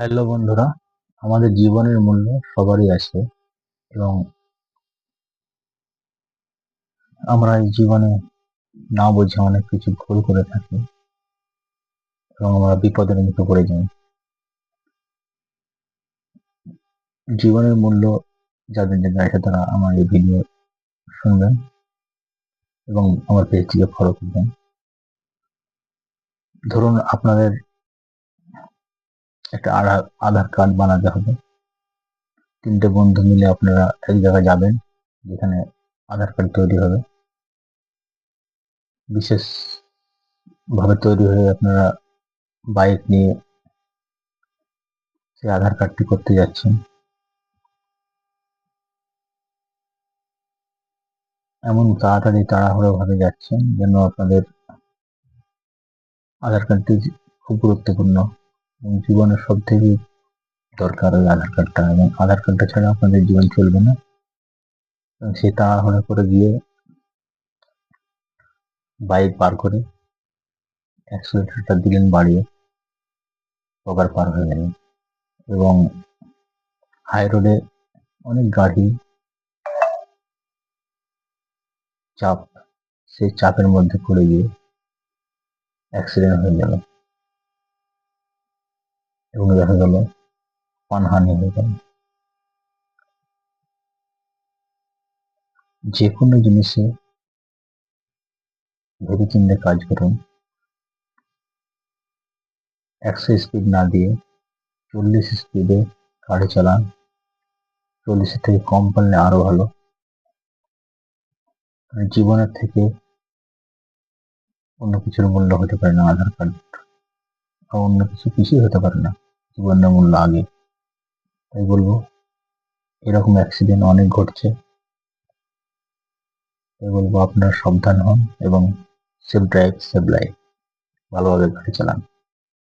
Hello বন্ধুরা, আমাদের জীবনের মূল্য সবারই আছে এবং আমরা এই জীবনে না বুঝে অনেক কিছু ভুল করে থাকি এবং আমরা বিপদের মুখে পড়ে যাই। জীবনের মূল্য যাদের জানা আছে তারা আমার এই ভিডিও শুনবেন এবং আমার পেজটিকে ফলো করবেন। ধরুন আপনাদের একটা আধার কার্ড বানাতে হবে। 3টে বন্ধু মিলে আপনারা এক জায়গায় যাবেন যেখানে আধার কার্ড তৈরি হবে। বিশেষ ভাবে তৈরি হয়ে আপনারা বাইক নিয়ে সেই আধার কার্ডটি করতে যাচ্ছেন। এমন তাড়াতাড়ি তাড়াহুড়ো ভাবে যাচ্ছেন যেন আপনাদের আধার কার্ডটি খুব গুরুত্বপূর্ণ এবং জীবনের সব থেকে দরকার ওই আধার কার্ডটা, এবং আধার কার্ডটা ছাড়া আপনাদের জীবন চলবে না। এবং সে তাড়াহুড়ো করে গিয়ে বাইক পার করে অ্যাক্সিলারেটরটা দিলেন বাড়িয়ে, ওভার পার হয়ে গেলেন এবং হাই রোডে অনেক গাড়ি চাপ, সেই চাপের মধ্যে পড়ে গিয়ে অ্যাক্সিডেন্ট হয়ে গেল এবং দেখা গেল প্রাণহানি হয়ে গেল। যে কোনো জিনিসে ভেবেচিন্তে কাজ করুন। 100 স্পিড না দিয়ে 40 স্পিডে গাড়ি চালান। 40-এর থেকে কম পারলে আরো ভালো। জীবনের থেকে অন্য কিছুর মূল্য হতে পারে না আধার কার্ড, বা অন্য কিছু কিছুই হতে পারে না। জীবনের মূল্য আগে। তাই বলবো, এরকম অ্যাক্সিডেন্ট অনেক ঘটছে। তাই বলবো আপনারা সাবধান হন এবং সেফ ড্রাইভ সেভ লাইফ, ভালোভাবে গাড়ি চালান।